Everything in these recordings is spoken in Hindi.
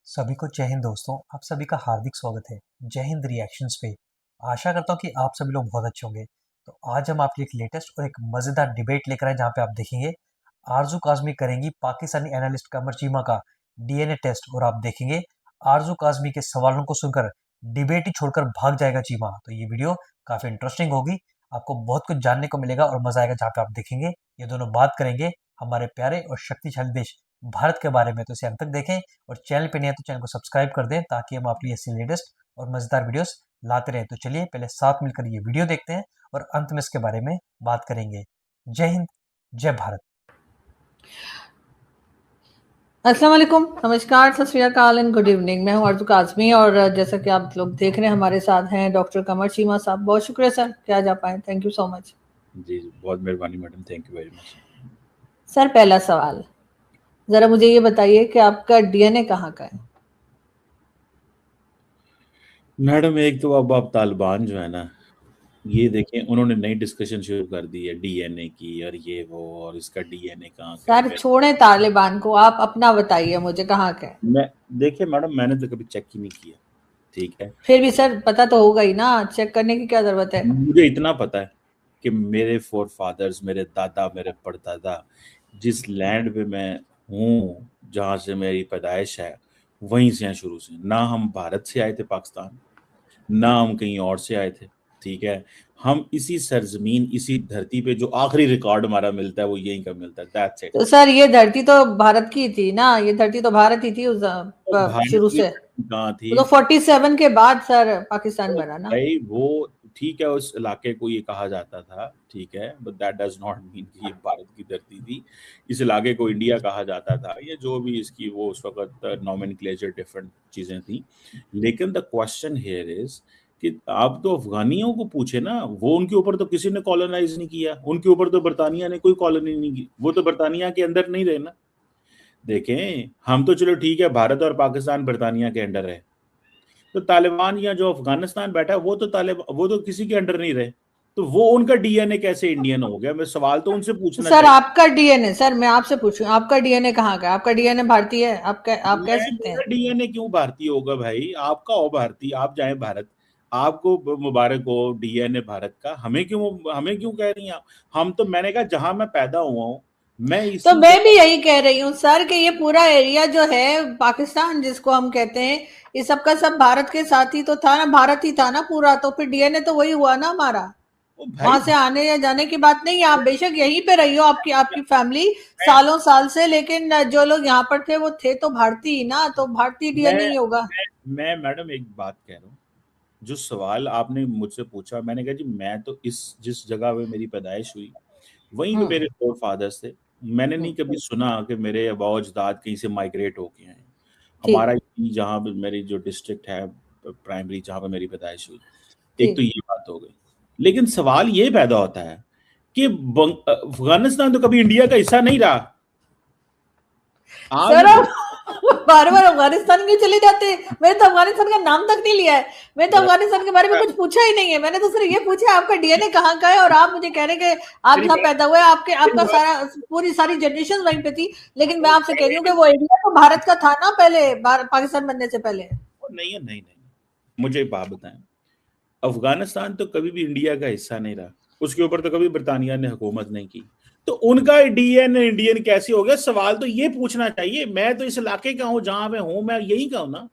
सभी को जय हिंद दोस्तों। आप सभी का हार्दिक स्वागत है जय हिंद रिएक्शंस पे। आशा करता हूँ कि आप सभी लोग बहुत अच्छे होंगे। तो आज हम आपके लिए एक लेटेस्ट और एक मज़ेदार डिबेट लेकर आए जहाँ पे आप देखेंगे आरजू काज़मी करेंगी पाकिस्तानी एनालिस्ट कमर चीमा का डीएनए टेस्ट, और आप देखेंगे आरजू काज़मी के सवालों को सुनकर डिबेट ही छोड़कर भाग जाएगा चीमा। तो ये वीडियो काफ़ी इंटरेस्टिंग होगी, आपको बहुत कुछ जानने को मिलेगा और मज़ा आएगा जहाँ पे आप देखेंगे ये दोनों बात करेंगे हमारे प्यारे और शक्तिशाली देश भारत के बारे में। तो इसे अंत तक देखें और चैनल पे नहीं है तो चैनल को सब्सक्राइब कर दें ताकि हम आपके लिए ऐसी लेटेस्ट और मजेदार वीडियोस लाते रहें। तो चलिए पहले साथ मिलकर ये वीडियो देखते हैं और अंत में इसके बारे में बात करेंगे। जय हिंद, जय भारत। अस्सलाम वालेकुम, नमस्कार, सत श्री अकाल एंड गुड इवनिंग। मैं हूं आरजू काज़मी और जैसा कि आप लोग देख रहे हैं हमारे साथ हैं डॉक्टर कमर चीमा साहब। बहुत शुक्रिया सर कि आज आप आए, थैंक यू सो मच। जी बहुत मेहरबानी madam, thank you very much. Sir पहला सवाल, जरा मुझे ये बताइए कि आपका डीएनए कहाँ का है? मैडम एक तो अब आप तालिबान जो है ना, ये देखें उन्होंने नई डिस्कशन शुरू कर दी है डीएनए की और ये वो और इसका डीएनए कहाँ का सर है। छोड़े तालिबान को, आप अपना बताइए मुझे कहाँ का है। मैं देखिए मैडम, मैंने तो कभी चेक ही नहीं किया, ठीक है। फिर भी सर पता तो होगा ही ना, चेक करने की क्या जरूरत है। मुझे इतना पता है कि मेरे फोर फादर्स, मेरे दादा, मेरे परदादा, जिस लैंड पे मैं हूँ, जहाँ से मेरी पैदाइश है, वहीं से हैं शुरू से। ना हम भारत से आए थे पाकिस्तान, ना हम कहीं और से आए थे, ठीक है। हम इसी सरजमीन, इसी धरती पे जो आखिरी रिकॉर्ड हमारा मिलता है वो यहीं का मिलता है, दैट्स इट। तो सर ये धरती तो भारत की थी ना, ये धरती तो भारत ही थी उस तो भारत शुरू की से। कहाँ थी? वो तो 47 के बाद सर पाकिस्तान तो बना ना। भाई वो ठीक है, उस इलाके को ये कहा जाता था, ठीक है, but that does not mean कि ये भारत की धरती थी। इस इलाके को इंडिया कहा जाता था, ये जो भी इसकी वो उस वक्त नॉमेनक्लेचर डिफरेंट चीजें थी। लेकिन द क्वेश्चन हियर इज कि आप तो अफगानियों को पूछे ना, वो उनके ऊपर तो किसी ने कॉलोनाइज नहीं किया, उनके ऊपर तो बरतानिया ने कोई कॉलोनी नहीं की, वो तो बरतानिया के अंदर नहीं रहे ना। देखें हम तो चलो ठीक है, भारत और पाकिस्तान बरतानिया के अंडर है, तो तालिबान या जो अफगानिस्तान बैठा है वो तो किसी के अंडर नहीं रहे, तो वो उनका डीएनए कैसे इंडियन हो गया? मैं सवाल तो उनसे पूछना सर चाहिए। आपका डीएनए, सर मैं आपसे पूछूं आपका डीएनए कहाँ का है? आपका डीएनए भारतीय है, आप कह सकते मेरा हैं। डीएनए क्यों भारतीय होगा भाई? आपका हो भारतीय, आप जाए भारत, आपको मुबारक हो डीएनए भारत का। हमें क्यों कह रही हैं आप? हम तो, मैंने कहा जहां मैं पैदा हुआ हूँ, मैं तो इसी मैं भी जगह। यही कह रही हूँ सर कि ये पूरा एरिया जो है पाकिस्तान जिसको हम कहते हैं, ये सबका सब भारत के साथ ही तो था ना, भारत ही था ना पूरा, तो फिर डीएनए तो वही हुआ ना हमारा। ओ भाई, वहां से आने या जाने की बात नहीं है, आप बेशक यहीं पे रही हो, आपकी आपकी फैमिली मैं सालों साल से, लेकिन जो लोग यहाँ पर थे वो थे तो भारतीय ही ना, तो भारतीय मैं डीएनए ही होगा। मैं मैडम एक बात कह रहा हूँ। जो सवाल आपने मुझसे पूछा, मैंने कहा जी मैं तो इस जिस जगह पे मेरी पैदाइश हुई वहीं पे हम्म। मेरे फोर फादर्स थे। मैंने हम्म। नहीं कभी सुना कि मेरे अबा अजदाद कहीं से माइग्रेट होके आए। ठीक। हमारा यही जहाँ पे मेरी जो डिस्ट्रिक्ट है प्राइमरी, जहाँ पे मेरी पैदाइश हुई, एक तो ठीक। ये बात हो गई। लेकिन सवाल ये पैदा होता है कि अफगानिस्तान तो कभी इंडिया का हिस्सा नहीं रहा। आप सर ये आप बार बार अफगानिस्तान क्यों चले जाते हैं? मैंने तो अफगानिस्तान का नाम तक नहीं लिया है, मैं तो अफगानिस्तान के बारे में कुछ पूछा ही नहीं है, मैंने तो सिर्फ ये पूछा आपका डीएनए कहाँ का है, और आप मुझे कह रहे हैं कि आप मेरी जहाँ बात पैदा हुए आपके मेरी आपका बात सारा पूरी सारी जनरेशन वहीं पे थी। लेकिन मैं आपसे कह रही हूँ कि वो इंडिया तो भारत का था ना पहले, पाकिस्तान बनने से पहले। नहीं है, नहीं नहीं, मुझे एक बात बताएं। अफगानिस्तान तो कभी भी इंडिया का हिस्सा नहीं रहा, उसके ऊपर तो कभी बरतानिया ने हुकूमत नहीं की, तो उनका डीएन इंडियन कैसे हो गया? सवाल तो ये पूछना चाहिए। मैं तो इस इलाके का हूं, जहां मैं हूं, मैं यही का हूं ना।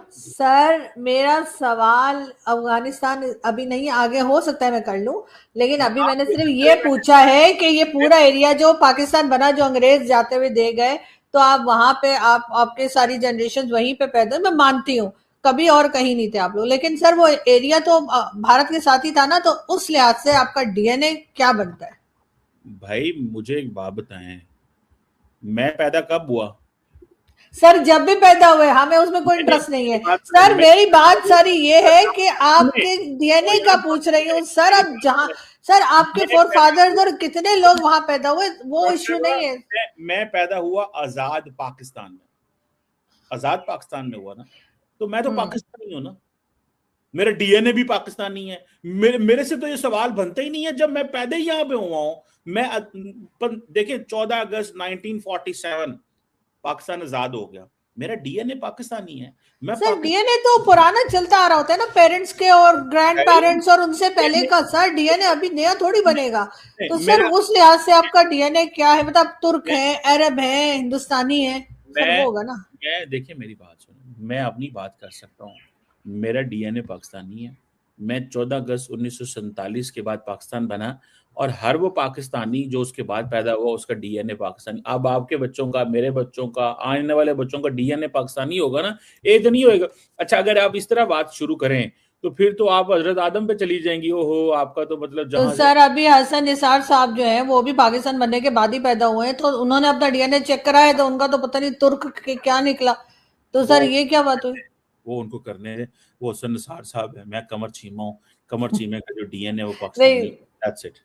सर मेरा सवाल अफगानिस्तान अभी नहीं, आगे हो सकता है मैं कर लूं, लेकिन अभी मैंने सिर्फ ये पूछा है कि ये पूरा एरिया जो पाकिस्तान बना, जो अंग्रेज जाते हुए दे गए, तो आप वहां पे आप आपके सारी जनरेशन वहीं पे पैदा, मैं मानती हूँ कभी और कहीं नहीं थे आप लोग, लेकिन सर वो एरिया तो भारत के साथ ही था ना, तो उस लिहाज से आपका डीएनए क्या बनता है? भाई मुझे एक बात बताएं, मैं पैदा कब हुआ? सर जब भी पैदा हुए, हमें उसमें कोई मैंने इंटरेस्ट नहीं मेरी है बात सर, सुने, मेरी बात सारी ये है कि सुने, आपके डीएनए का पूछ रही हूँ सर, अब जहां सर आपके मैं फोर पैदा फादर्स हुआ, और कितने लोग वहां पैदा हुए वो इश्यू नहीं है। मैं पैदा हुआ आजाद पाकिस्तान में, आजाद पाकिस्तान में हुआ ना, तो मैं तो हम्म। पाकिस्तानी हूं ना। मेरा डीएनए भी पाकिस्तानी है। मेरे से तो ये सवाल बनता ही नहीं है, जब मैं पैदा ही यहाँ पे हुआ हूँ। देखिए 14 अगस्त 1947 पाकिस्तान आजाद हो गया। मेरा डीएनए पाकिस्तानी है। मैं सर डीएनए तो पुराना चलता आ रहा होता है ना, पेरेंट्स के और ग्रैंड पेरेंट्स और उनसे पहले का। सर डीएनए अभी नया थोड़ी बनेगा। तो सर उस लिहाज से आपका डीएनए क्या है, मतलब तुर्क है, अरब है, हिंदुस्तानी है, सर वो होगा ना। मैं देखिए मेरी बात सुनो, मैं अपनी बात कर सकता हूँ। मेरा डीएनए पाकिस्तानी है। मैं 14 अगस्त 1947 के बाद पाकिस्तान बना, और हर वो पाकिस्तानी जो उसके बाद पैदा हुआ उसका डीएनए पाकिस्तानी। अब आपके बच्चों का, मेरे बच्चों का, आने वाले बच्चों का डीएनए पाकिस्तानी होगा ना, एक तो नहीं होएगा। अच्छा, अगर आप इस तरह बात शुरू करें तो फिर तो आप हजरत आदम पे चली जाएंगी। ओहो, आपका तो मतलब तो जहां सर अभी हसन निसार साहब जो है वो भी पाकिस्तान बनने के बाद ही पैदा हुए हैं, तो उन्होंने अपना डीएनए चेक कराया तो उनका तो पता नहीं तुर्क के क्या निकला। तो सर ये क्या बात हुई? वो उनको करने दे। वो हसन निसार साहब है, मैं कमर चीमा हूँ। कमर चीमे का जो डीएनए वो पाकिस्तानी, नहीं दैट्स इट।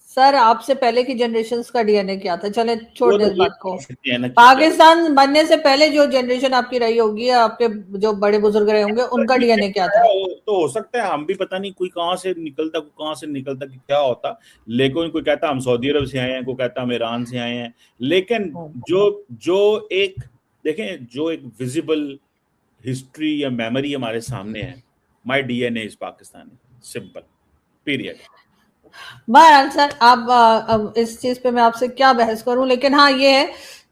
सर, आपसे पहले की जनरेशन का डीएनए क्या था, चले छोड़ वो दे तो इस ये बात को। कहते हैं ना कि पाकिस्तान बनने से पहले जो जनरेशन आपकी रही होगी, आपके जो बड़े बुजुर्ग रहे होंगे, उनका डीएनए क्या था? तो हो सकता है हम भी पता नहीं कोई कहाँ से निकलता, कोई कहाँ से निकलता कि क्या होता। लेकिन कोई कहता हम सऊदी अरब से आए हैं, कोई कहता हम ईरान से आए हैं। लेकिन जो जो एक देखें, जो एक विजिबल हिस्ट्री या मेमोरी हमारे सामने है, my DNA is Pakistani, simple, period. बहरहाल सर, आप अब इस चीज पे मैं आपसे क्या बहस करूं, लेकिन हाँ ये है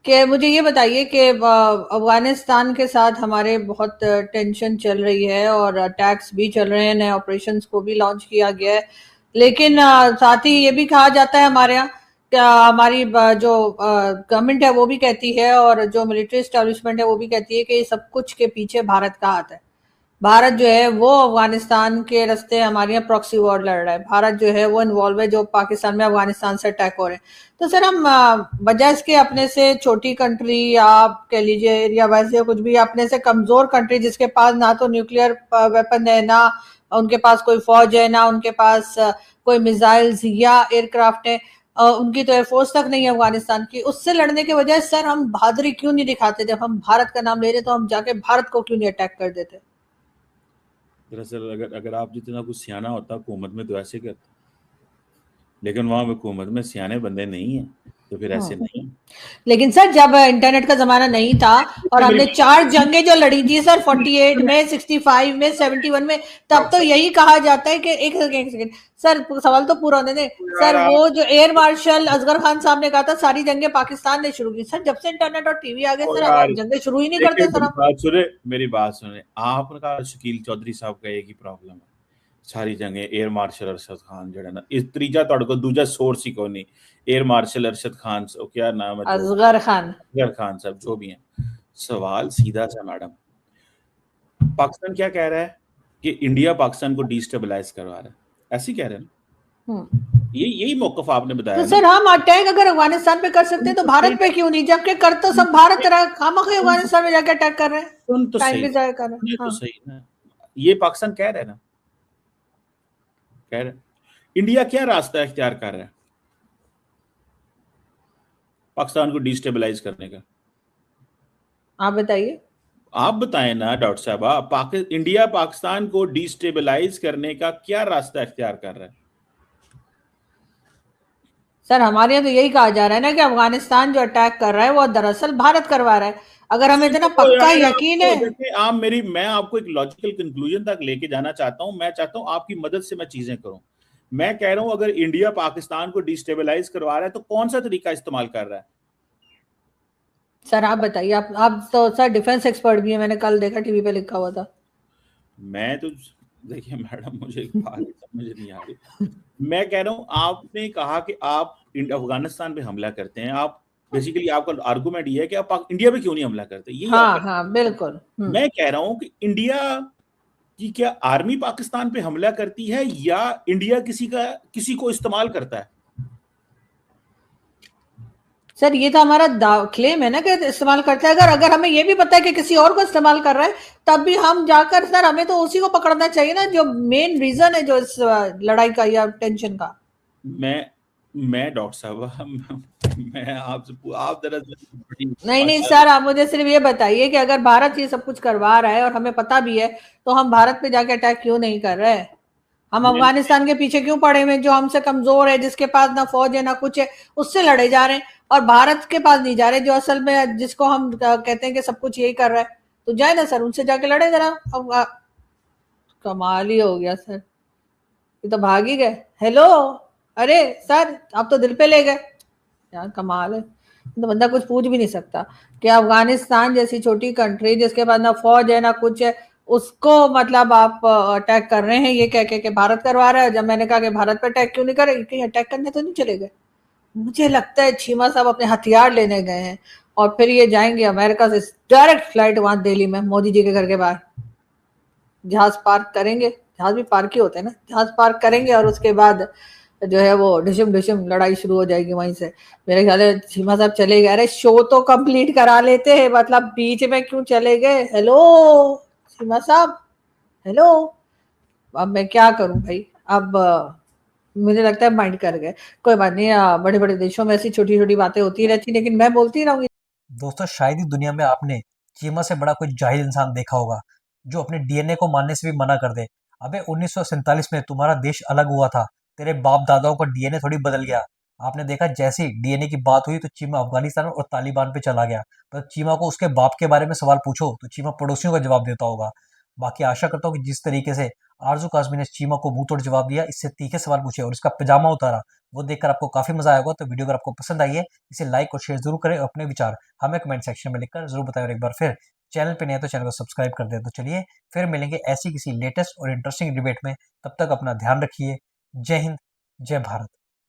कि मुझे ये बताइए कि अफगानिस्तान के साथ हमारे बहुत टेंशन चल रही है और अटैक्स भी चल रहे हैं, नए ऑपरेशंस को भी लॉन्च किया गया है। लेकिन साथ ही ये भी कहा जाता है हमारे यहाँ, क्या हमारी जो गवर्नमेंट है वो भी कहती है और जो मिलिट्री एस्टेब्लिशमेंट है वो भी कहती है कि सब कुछ के पीछे भारत का हाथ है। भारत जो है वो अफगानिस्तान के रास्ते हमारे यहाँ प्रॉक्सी वॉर लड़ रहा है। भारत जो है वो इन्वॉल्व है, जो पाकिस्तान में अफगानिस्तान से अटैक हो रहे हैं। तो सर हम बजाय इसके अपने से छोटी कंट्री, आप कह लीजिए या वैसे कुछ भी, अपने से कमजोर कंट्री जिसके पास ना तो न्यूक्लियर वेपन है, ना उनके पास कोई फौज है, ना उनके पास कोई मिसाइल्स या एयरक्राफ्ट है, उनकी तो एयरफोर्स तक नहीं है अफगानिस्तान की, उससे लड़ने के बजाय सर हम बहादुरी क्यों नहीं दिखाते? जब हम भारत का नाम ले रहे तो हम जाके भारत को क्यों नहीं अटैक कर देते? दरअसल अगर अगर आप जितना कुछ सियाना होता हुकूमत में तो ऐसे करते, लेकिन वहां हुकूमत में सियाने बंदे नहीं है, तो फिर ऐसे नहीं। लेकिन सर जब इंटरनेट का जमाना नहीं था और हमने 4 जंगें जो लड़ी थी सर, 48 में, 65 में, 71 में, तब तो यही कहा जाता है कि एक सेकेंड सर, सवाल तो पूरा होने दें। सर वो जो एयर मार्शल असगर खान साहब ने कहा था सारी जंगें पाकिस्तान ने शुरू की। सर जब से इंटरनेट और टीवी आ गए सर, अब आप जंगें शुरू ही नहीं करते सर। मेरी बात सुने, आपने कहा शकील चौधरी साहब का एक ही प्रॉब्लम है, सारी जंगें एयर मार्शल अरशद खान जड़ा ना, इस त्रीजा तोड़ को दूजा सोर्स ही कोई नहीं। एयर मार्शल अरशद खान, क्या नाम है, असगर खान, असगर खान साहब जो भी हैं। सवाल सीधा सा मैडम, पाकिस्तान क्या कह रहा है कि इंडिया पाकिस्तान को डिस्टेबलाइज करवा रहा है, ऐसे कह रहे हैं ना? यही मौकफ आपने बताया। तो सर हम अटैक अगर अफगानिस्तान पे कर सकते हैं तो भारत पे क्यों नहीं, जबकि कर तो सब भारत रहा, खामखा अफगानिस्तान में जाके अटैक कर रहे हैं, सुन तो टाइम सही, भी जाया कर रहे हैं। तो सही ना, ये पाकिस्तान कह रहे हैं ना, कह रहे इंडिया क्या रास्ता इख्तियार कर रहा है पाकिस्तान को डिस्टेबलाइज करने का? आप बताइए। आप बताएं ना डॉक्टर साहब, इंडिया पाकिस्तान को डिस्टेबलाइज करने का क्या रास्ता इख्तियार कर रहा है? सर हमारे यहाँ तो यही कहा जा रहा है ना कि अफगानिस्तान जो अटैक कर रहा है वो दरअसल भारत करवा रहा है। अगर हमें इतना पक्का यकीन है, मैं आपको एक लॉजिकल कंक्लूजन तक लेके जाना चाहता हूं। मैं चाहता हूं आपकी मदद से मैं चीजें करूं। मैं कह रहा हूं अगर इंडिया पाकिस्तान को डिस्टेबलाइज करवा रहा है तो कौन सा तरीका इस्तेमाल कर रहा है? सर आप बताइए। आप तो सर डिफेंस एक्सपर्ट भी है, मैंने कल देखा टीवी पे लिखा हुआ था। मैं तो देखिए मैडम, मुझे एक बात समझ नहीं आ रही। मैं कह रहा हूं, आपने कहा कि आप अफगानिस्तान पे हमला करते हैं, आप बेसिकली आपका आर्गुमेंट ये है कि आप इंडिया पे क्यों नहीं हमला करते, यही हाँ हाँ बिल्कुल। मैं कह रहा हूं कि इंडिया की क्या आर्मी पाकिस्तान पे हमला करती है या इंडिया किसी को इस्तेमाल करता है? सर ये तो हमारा क्लेम है ना कि इस्तेमाल करता है। अगर हमें ये भी पता है कि किसी और को इस्तेमाल कर रहा है, तब भी हम जाकर सर, हमें तो उसी को पकड़ना चाहिए ना जो मेन रीजन है जो इस लड़ाई का या टेंशन का। मैं डॉक्टर साहब, मैं आपसे आप दरअसल नहीं सर, आप मुझे सिर्फ ये बताइए कि अगर भारत ये सब कुछ करवा रहा है और हमें पता भी है, तो हम भारत पे जाके अटैक क्यों नहीं कर रहे हैं? हम अफगानिस्तान के पीछे क्यों पड़े हुए, जो हमसे कमजोर है, जिसके पास ना फौज है ना कुछ है, उससे लड़े जा रहे हैं। और भारत के पास नहीं जा रहे, जो असल में जिसको हम कहते हैं कि सब कुछ यही कर रहा है, तो जाए ना सर, उनसे जाके लड़े जरा। अब कमाल ही हो गया सर, ये तो भाग ही गए। हेलो, अरे सर आप तो दिल पे ले गए यार, कमाल है। तो बंदा कुछ पूछ भी नहीं सकता कि अफगानिस्तान जैसी छोटी कंट्री जिसके पास ना फौज है ना कुछ है, उसको मतलब आप अटैक कर रहे हैं ये कह के कि भारत करवा रहा है। जब मैंने कहा कि भारत पर अटैक क्यों नहीं करे, कहीं अटैक करने तो नहीं चले गए। मुझे लगता है चीमा साहब अपने हथियार लेने गए हैं और फिर ये जाएंगे अमेरिका से डायरेक्ट फ्लाइट वहां दिल्ली में मोदी जी के घर के बाहर जहाज पार्क करेंगे। जहाज भी पार्क ही होते हैं ना, जहाज पार्क करेंगे और उसके बाद जो है वो ढिशुम ढिशुम लड़ाई शुरू हो जाएगी वहीं से। मेरे ख्याल है चीमा साहब चले गए। अरे शो तो कंप्लीट करा लेते हैं, मतलब बीच में क्यों चले गए। हेलो चीमा साहब, हेलो। अब मैं क्या करूं भाई, अब मुझे लगता है माइंड कर गए। कोई बात नहीं, बड़े बड़े देशों में ऐसी छोटी छोटी बातें होती रहती, लेकिन मैं बोलती रहूंगी। दोस्तों शायद ही दुनिया में आपने चीमा से बड़ा कोई जाहिल इंसान देखा होगा जो अपने डीएनए को मानने से भी मना कर दे। अबे 1947 में तुम्हारा देश अलग हुआ था, तेरे बाप दादाओं का डीएनए थोड़ी बदल गया। आपने देखा जैसे ही डीएनए की बात हुई तो चीमा अफगानिस्तान और तालिबान पे चला गया। तो चीमा को उसके बाप के बारे में सवाल पूछो तो चीमा पड़ोसियों का जवाब देता होगा। बाकी आशा करता हूँ कि जिस तरीके से आरजू काजमी ने चीमा को मुंह तोड़ जवाब दिया, इससे तीखे सवाल पूछे और इसका पजामा उतारा, वो देखकर आपको काफी मजा आएगा। तो वीडियो अगर आपको पसंद आई है इसे लाइक और शेयर जरूर करें और अपने विचार हमें कमेंट सेक्शन में लिखकर जरूर बताएं। और एक बार फिर चैनल पे नए हैं तो चैनल को सब्सक्राइब कर दें। तो चलिए फिर मिलेंगे ऐसी किसी लेटेस्ट और इंटरेस्टिंग डिबेट में, तब तक अपना ध्यान रखिए। जय हिंद, जय भारत।